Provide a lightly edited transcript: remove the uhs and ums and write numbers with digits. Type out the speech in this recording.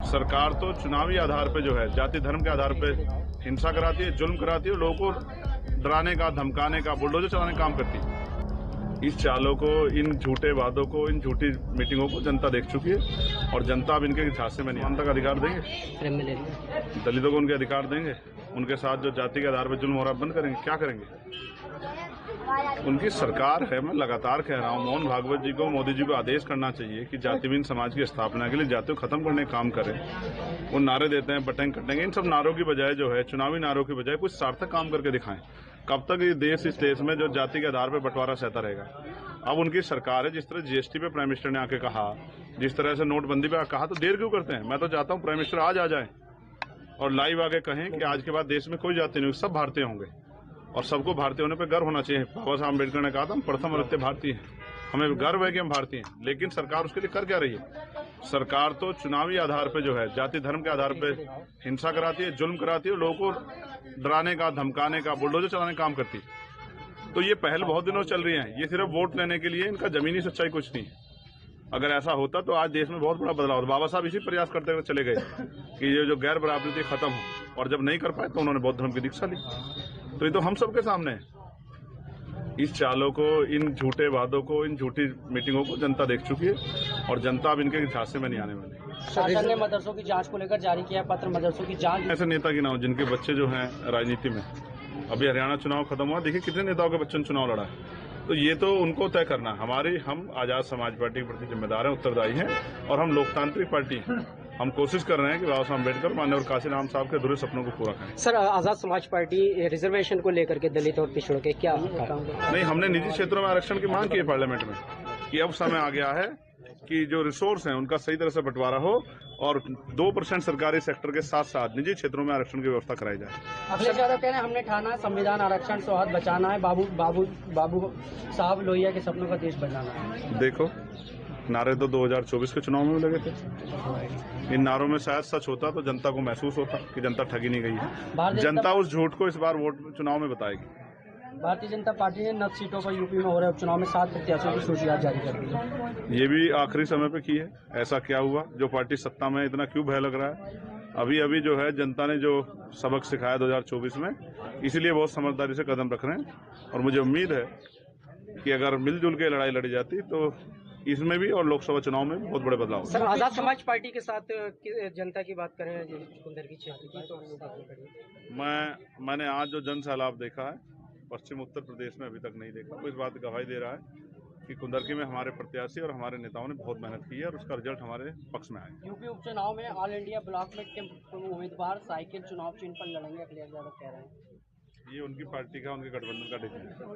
सरकार तो चुनावी आधार पे जो है जाति धर्म के आधार पे हिंसा कराती है, जुल्म कराती है, लोगों को डराने का, धमकाने का, बुलडोजर चलाने का काम करती है। इस चालों को, इन झूठे वादों को, इन झूठी मीटिंगों को जनता देख चुकी है और जनता अब इनके झांसे में नहीं। जनता का अधिकार देंगे, दलितों को उनके अधिकार देंगे, उनके साथ जो जाति के आधार पर जुल्म हो रहा बंद करेंगे, क्या करेंगे? उनकी सरकार है, मैं लगातार कह रहा हूं, मोहन भागवत जी को, मोदी जी को आदेश करना चाहिए कि जातिहीन समाज की स्थापना के लिए जाति को खत्म करने का काम करें। वो नारे देते हैं बटेंगे कटेंगे, इन सब नारों की बजाय जो है, चुनावी नारों की बजाय कुछ सार्थक काम करके दिखाएं। कब तक ये देश इस देश में जो जाति के आधार पर बंटवारा सहता रहेगा? अब उनकी सरकार है, जिस तरह जीएसटी पे प्राइम मिनिस्टर ने आके कहा, जिस तरह से नोटबंदी पे कहा, तो देर क्यों करते हैं? मैं तो चाहता हूं प्राइम मिनिस्टर आज आ जाए और लाइव आके कहें कि आज के बाद देश में कोई जाति नहीं, सब भारतीय होंगे और सबको भारतीय होने पर गर्व होना चाहिए। बाबा साहब अम्बेडकर ने कहा था हम प्रथम द्वितीय भारतीय हैं, हमें गर्व है कि हम भारतीय हैं। लेकिन सरकार उसके लिए कर क्या रही है? सरकार तो चुनावी आधार पे जो है जाति धर्म के आधार पे हिंसा कराती है, जुल्म कराती है, लोगों को डराने का, धमकाने का, बुलडोजर चलाने का काम करती है। तो ये पहल बहुत दिनों से चल रही है, ये सिर्फ वोट लेने के लिए, इनका जमीनी सच्चाई कुछ नहीं है। अगर ऐसा होता तो आज देश में बहुत बड़ा बदलाव होता। बाबा साहब इसी प्रयास करते हुए चले गए कि ये जो गैर बराबरी थी खत्म हो, और जब नहीं कर पाए तो उन्होंने बौद्ध धर्म की दीक्षा ली। तो ये तो हम सबके सामने है। इस चालों को, इन झूठे वादों को, इन झूठी मीटिंगों को जनता देख चुकी है और जनता अब इनके झांसे में नहीं आने वाली। शासन ने मदरसों की जांच को लेकर जारी किया पत्र, मदरसों की जांच। ऐसे नेता की ना हो जिनके बच्चे जो हैं राजनीति में, अभी हरियाणा चुनाव खत्म हुआ, देखिए कितने नेताओं के बच्चों ने चुनाव लड़ा है। तो ये तो उनको तय करना है। हम आजाद समाज पार्टी के प्रति जिम्मेदार हैं, उत्तरदायी हैं और हम लोकतांत्रिक पार्टी हैं। हम कोशिश कर रहे हैं कि बाबा साहब अम्बेडकर, माननीय काशीराम साहब के अधूरे सपनों को पूरा करें। Sir, Azad Samaj party reservation को लेकर के दलित और पिछड़ों के क्या नहीं, हमने निजी क्षेत्रों में आरक्षण की मांग की है पार्लियामेंट में कि अब समय आ गया है कि जो रिसोर्स हैं उनका सही तरह से बंटवारा हो और 2% सरकारी सेक्टर के साथ साथ निजी क्षेत्रों में आरक्षण की व्यवस्था कराई जाए। अखिलेश यादव कह रहे हैं हमने ठाना संविधान आरक्षण सौहार्द बचाना है, बाबू साहब लोहिया के सपनों का देश बनाना है। देखो, नारे तो 2024 के चुनाव में लगे थे। इन नारों में शायद सच होता तो जनता को महसूस होता कि जनता ठगी नहीं गई है। जनता उस झूठ को इस बार वोट चुनाव में बताएगी। भारतीय जनता पार्टी ने 9 सीटों पर यूपी में हो रहे उपचुनाव में 7 प्रत्याशियों की सूची आज जारी कर दी है। ये भी आखिरी समय पे की है। ऐसा क्या हुआ जो पार्टी सत्ता में इतना क्यों भय लग रहा है? अभी जो है जनता ने जो सबक सिखाया 2024 में, इसीलिए बहुत समझदारी से कदम रख रहे हैं और मुझे उम्मीद है कि अगर मिलजुल के लड़ाई लड़ी जाती तो इसमें भी और लोकसभा चुनाव में भी बहुत बड़े बदलाव। सर, आजाद समाज पार्टी के साथ जनता की बात करें, कुंदर की छाती की, तो मैंने आज जो जन सैलाब देखा है पश्चिम उत्तर प्रदेश में अभी तक नहीं देखा। तो इस बात गवाही दे रहा है कि कुंदरकी में हमारे प्रत्याशी और हमारे नेताओं ने बहुत मेहनत की है और उसका रिजल्ट हमारे पक्ष में आया। यूपी उपचुनाव में ऑल इंडिया ब्लॉक में उम्मीदवार साइकिल चुनाव चिन्ह पर लड़ेंगे, अखिलेश यादव कह रहे हैं। ये उनकी पार्टी का, उनके गठबंधन का डिसीजन है।